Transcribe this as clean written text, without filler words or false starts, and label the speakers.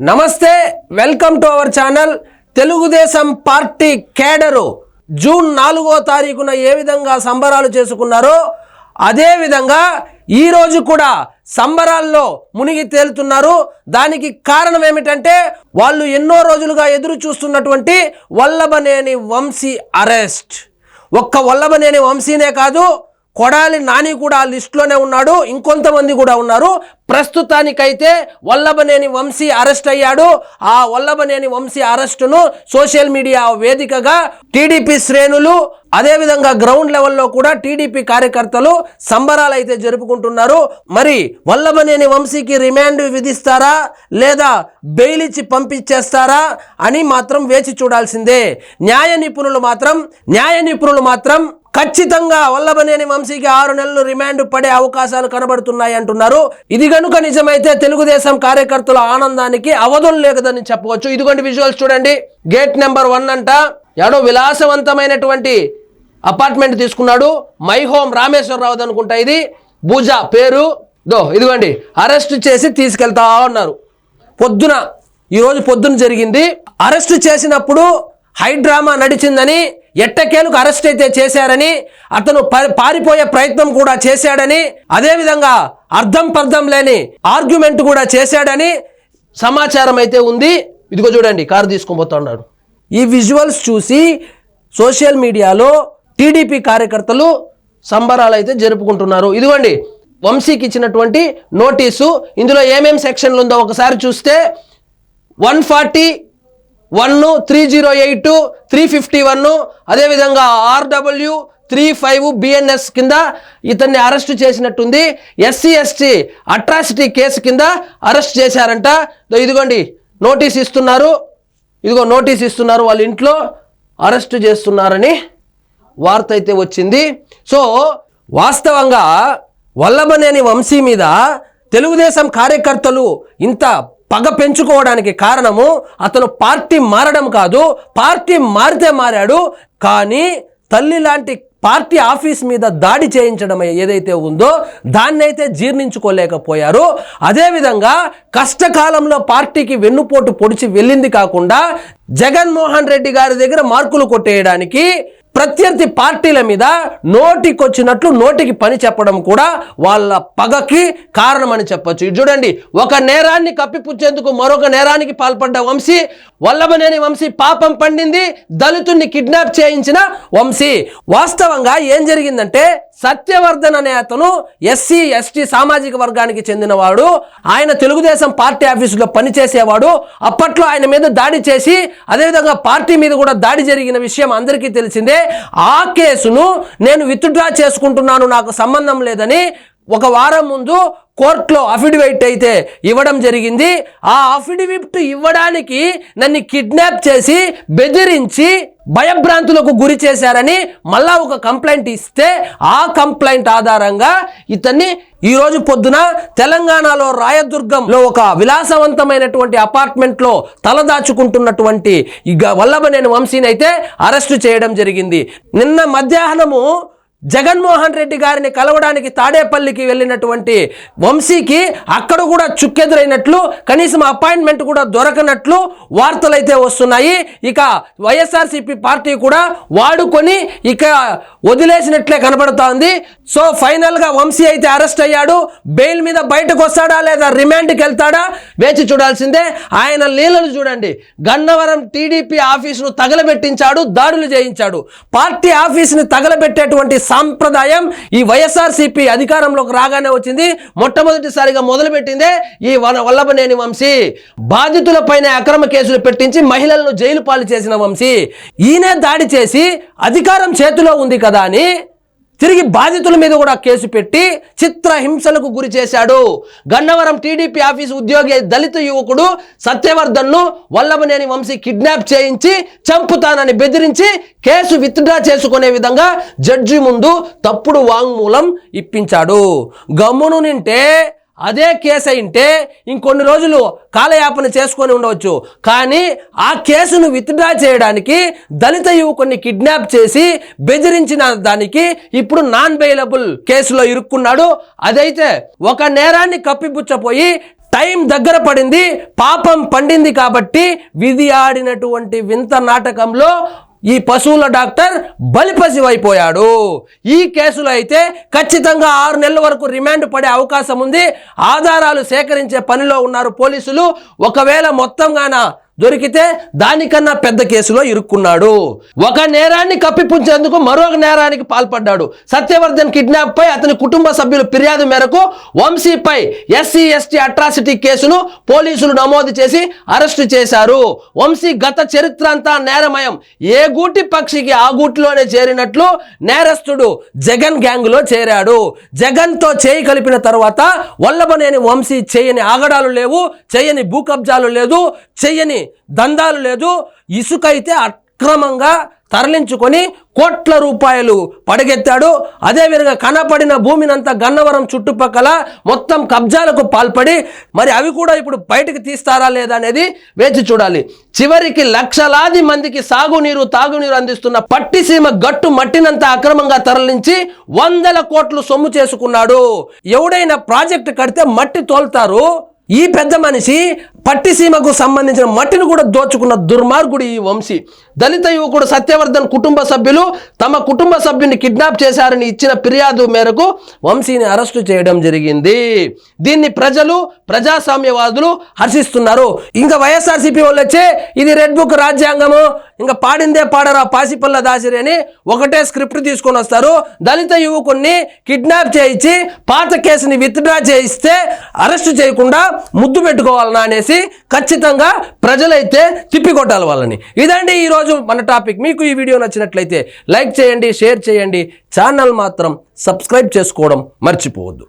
Speaker 1: నమస్తే, welcome to our channel. Telugu Desam party cadre June 4వ తారీఖున ఏ విధంగా సంబరాలు చేసుకున్నారో అదే విధంగా ఈ రోజు కూడా సంబరాల్లో మునిగి తేలుతున్నారు. దానికి కారణం ఏమిటంటే వాళ్ళు ఎన్నో రోజులుగా ఎదురు చూస్తున్నటువంటి వల్లభనేని వంశీ అరెస్ట్. ఒక్క వల్లభనేని వంశీనే కాదు, కొడాలి నాని కూడా ఆ లిస్టులోనే ఉన్నాడు, ఇంకొంతమంది కూడా ఉన్నారు. ప్రస్తుతానికైతే వల్లభనేని వంశీ అరెస్ట్ అయ్యాడు. ఆ వల్లభనేని వంశీ అరెస్టును సోషల్ మీడియా వేదికగా టీడీపీ శ్రేణులు అదేవిధంగా గ్రౌండ్ లెవెల్లో కూడా టీడీపీ కార్యకర్తలు సంబరాలు అయితే జరుపుకుంటున్నారు. మరి వల్లభనేని వంశీకి రిమాండ్ విధిస్తారా లేదా బెయిల్ ఇచ్చి పంపించేస్తారా అని మాత్రం వేచి చూడాల్సిందే. న్యాయ నిపుణులు మాత్రం ఖచ్చితంగా వల్లభనేని వంశీకి 6 నెలలు రిమాండ్ పడే అవకాశాలు కనబడుతున్నాయి అంటున్నారు. ఇది కనుక నిజమైతే తెలుగుదేశం కార్యకర్తల ఆనందానికి అవధులు లేదని చెప్పవచ్చు. ఇదిగోండి విజువల్స్ చూడండి. గేట్ నెంబర్ 1 అంట ఎవడో విలాసవంతమైనటువంటి అపార్ట్మెంట్ తీసుకున్నాడు. మై హోమ్ రామేశ్వరరావు అనుకుంటా, ఇది భూజా పేరు. ఇదిగోండి అరెస్ట్ చేసి తీసుకెళ్తా ఉన్నారు. ఈరోజు పొద్దున జరిగింది. అరెస్ట్ చేసినప్పుడు హైడ్రామా నడిచిందని, ఎట్టకేలకు అరెస్ట్ అయితే చేశారని, అతను పారిపోయే ప్రయత్నం కూడా చేశాడని, అదేవిధంగా అర్థం పర్థం లేని ఆర్గ్యుమెంట్ కూడా చేశాడని సమాచారం అయితే ఉంది. ఇదిగో చూడండి, కారు తీసుకొని పోతున్నాడు. ఈ విజువల్స్ చూసి సోషల్ మీడియాలో టీడీపీ కార్యకర్తలు సంబరాలు అయితే జరుపుకుంటున్నారు. ఇదిగోండి వంశీకి ఇచ్చినటువంటి నోటీసు. ఇందులో ఏమేం సెక్షన్లు ఉందో ఒకసారి చూస్తే 140, 1, 308, 351, అదేవిధంగా RW 35 BNS కింద ఇతన్ని అరెస్ట్ చేసినట్టుంది. SC ST అట్రాసిటీ కేసు కింద అరెస్ట్ చేశారంట. ఇదిగోండి నోటీస్ ఇస్తున్నారు. వాళ్ళ ఇంట్లో అరెస్ట్ చేస్తున్నారని వార్త అయితే వచ్చింది. సో వాస్తవంగా వల్లభనేని వంశీ మీద తెలుగుదేశం కార్యకర్తలు ఇంత పగ పెంచుకోవడానికి కారణము అతను పార్టీ మారడం కాదు. పార్టీ మారితే మారాడు, కానీ తల్లి లాంటి పార్టీ ఆఫీస్ మీద దాడి చేయించడం ఏదైతే ఉందో దాన్ని అయితే జీర్ణించుకోలేకపోయారు. అదేవిధంగా కష్టకాలంలో పార్టీకి వెన్నుపోటు పొడిచి వెళ్ళింది కాకుండా జగన్మోహన్ రెడ్డి గారి దగ్గర మార్కులు కొట్టేయడానికి ప్రత్యర్థి పార్టీల మీద నోటికి పని చెప్పడం కూడా వాళ్ళ పగకి కారణమని చెప్పొచ్చు. ఇది చూడండి, ఒక నేరాన్ని కప్పిపుచ్చేందుకు మరొక నేరానికి పాల్పడ్డ వంశీ, వల్లభనేని వంశీ పాపం పండింది, దళితుడిని కిడ్నాప్ చేయించిన వంశీ. వాస్తవంగా ఏం జరిగిందంటే సత్యవర్ధన్ అనే అతను SC ST సామాజిక వర్గానికి చెందినవాడు. ఆయన తెలుగుదేశం పార్టీ ఆఫీసులో పనిచేసేవాడు. అప్పట్లో ఆయన మీద దాడి చేసి అదేవిధంగా పార్టీ మీద కూడా దాడి జరిగిన విషయం అందరికీ తెలిసిందే. ఆ కేసును నేను విత్డ్రా చేసుకుంటున్నాను, నాకు సంబంధం లేదని ఒక వారం ముందు కోర్టులో అఫిడవిట్ అయితే ఇవ్వడం జరిగింది. ఆ అఫిడవిట్ ఇవ్వడానికి నన్ను కిడ్నాప్ చేసి బెదిరించి భయభ్రాంతులకు గురి చేశారని మళ్ళా ఒక కంప్లైంట్ ఇస్తే ఆ కంప్లైంట్ ఆధారంగా ఇతన్ని ఈ రోజు పొద్దున తెలంగాణలో రాయదుర్గంలో ఒక విలాసవంతమైనటువంటి అపార్ట్మెంట్లో తలదాచుకుంటున్నటువంటి వల్లభనేని వంశీని అయితే అరెస్టు చేయడం జరిగింది. నిన్న మధ్యాహ్నము జగన్మోహన్ రెడ్డి గారిని కలవడానికి తాడేపల్లికి వెళ్ళినటువంటి వంశీకి అక్కడ కూడా చుక్కెదురైనట్లు, కనీసం అపాయింట్మెంట్ కూడా దొరకనట్లు వార్తలైతే వస్తున్నాయి. ఇక వైఎస్ఆర్సీపీ పార్టీ కూడా వాడుకొని ఇక వదిలేసినట్లే కనబడుతోంది. సో ఫైనల్గా వంశీ అయితే అరెస్ట్ అయ్యాడు. బెయిల్ మీద బయటకు వస్తాడా లేదా రిమాండ్కి వెళ్తాడా వేచి చూడాల్సిందే. ఆయన లీలలు చూడండి. గన్నవరం టీడీపీ ఆఫీసును తగలబెట్టించాడు, దాడులు చేయించాడు. పార్టీ ఆఫీసుని తగలబెట్టేటువంటి సాంప్రదాయం ఈ వైఎస్ఆర్సీపీ అధికారంలోకి రాగానే వచ్చింది. మొట్టమొదటిసారిగా మొదలుపెట్టిందే ఈ వల్లభనేని వంశీ. బాధితులపైన అక్రమ కేసులు పెట్టించి మహిళలను జైలు పాలు చేసిన వంశీ. ఈయనే దాడి చేసి అధికారం చేతిలో ఉంది కదా అని తిరిగి బాధితుల మీద కూడా కేసు పెట్టి చిత్రహింసలకు గురి చేశాడు. గన్నవరం టీడీపీ ఆఫీసు ఉద్యోగి దళిత యువకుడు సత్యవర్ధన్ను వల్లభనేని వంశీ కిడ్నాప్ చేయించి చంపుతానని బెదిరించి కేసు విత్డ్రా చేసుకునే విధంగా జడ్జి ముందు తప్పుడు వాంగ్మూలం ఇప్పించాడు. గమ్మును నింటే అదే కేసు అయింటే ఇంకొన్ని రోజులు కాలయాపన చేసుకొని ఉండవచ్చు. కానీ ఆ కేసును విత్డ్రా చేయడానికి దళిత యువకుని కిడ్నాప్ చేసి బెదిరించిన దానికి ఇప్పుడు నాన్ బెయిలబుల్ కేసులో ఇరుక్కున్నాడు. అదైతే ఒక నేరాన్ని కప్పిపుచ్చపోయి టైం దగ్గర పడింది, పాపం పండింది కాబట్టి విధి ఆడినటువంటి వింత నాటకంలో ఈ పశువుల డాక్టర్ బలిపశువైపోయాడు. ఈ కేసులో అయితే ఖచ్చితంగా 6 నెలల వరకు రిమాండ్ పడే అవకాశం ఉంది. ఆధారాలు సేకరించే పనిలో ఉన్నారు పోలీసులు. ఒకవేళ మొత్తంగాన దొరికితే దానికన్నా పెద్ద కేసులో ఇరుక్కున్నాడు. ఒక నేరాన్ని కప్పిపుచ్చేందుకు మరొక నేరానికి పాల్పడ్డాడు. సత్యవర్ధన్ కిడ్నాప్ పై అతని కుటుంబ సభ్యుల ఫిర్యాదు మేరకు వంశీపై SC/ST అట్రాసిటీ కేసును పోలీసులు నమోదు చేసి అరెస్టు చేశారు. వంశీ గత చరిత్ర అంతా నేరమయం. ఏ గూటి పక్షికి ఆ గూటిలోనే చేరినట్లు నేరస్తుడు జగన్ గ్యాంగ్ లో చేరాడు. జగన్ తో చేయి కలిపిన తర్వాత వల్లభనేని వంశీ చేయని ఆగడాలు లేవు, చేయని భూ కబ్జాలు లేదు, చేయని దందాలు లేదు. ఇసుక అయితే అక్రమంగా తరలించుకొని కోట్ల రూపాయలు పడగెత్తాడు. అదేవిధంగా కనపడిన భూమినంతా గన్నవరం చుట్టుపక్కల మొత్తం కబ్జాలకు పాల్పడి మరి అవి కూడా ఇప్పుడు బయటకు తీస్తారా లేదా అనేది వేచి చూడాలి. చివరికి లక్షలాది మందికి సాగునీరు తాగునీరు అందిస్తున్న పట్టిసీమ గట్టు మట్టినంతా అక్రమంగా తరలించి 100 కోట్లు సొమ్ము చేసుకున్నాడు. ఎవడైనా ప్రాజెక్టు కడితే మట్టి తోలుతారు. ఈ పెద్ద మనిషి పట్టిసీమకు సంబంధించిన మట్టిని కూడా దోచుకున్న దుర్మార్గుడు ఈ వంశీ. దళిత యువకుడు సత్యవర్ధన్ కుటుంబ సభ్యులు తమ కుటుంబ సభ్యుని కిడ్నాప్ చేశారని ఇచ్చిన ఫిర్యాదు మేరకు వంశీని అరెస్టు చేయడం జరిగింది. దీన్ని ప్రజలు ప్రజాస్వామ్యవాదులు హర్షిస్తున్నారు. ఇంకా వైఎస్ఆర్సీపీ వాళ్ళు వచ్చే ఇది రెడ్ బుక్ రాజ్యాంగము, ఇంకా పాడిందే పాడరా పాసిపల్ల దాసిరి అని ఒకటే స్క్రిప్ట్ తీసుకొని వస్తారు. దళిత యువకుడిని కిడ్నాప్ చేయించి పాత కేసుని విత్డ్రా చేయిస్తే అరెస్టు చేయకుండా ముద్దు పెట్టుకోవాలన్నా అనేసి ఖచ్చితంగా ప్రజలైతే తిప్పికొట్టాలి వాళ్ళని. ఇదండి ఈరోజు మన టాపిక్. మీకు ఈ వీడియో నచ్చినట్లయితే లైక్ చేయండి, షేర్ చేయండి, ఛానల్ మాత్రం సబ్స్క్రైబ్ చేసుకోవడం మర్చిపోవద్దు.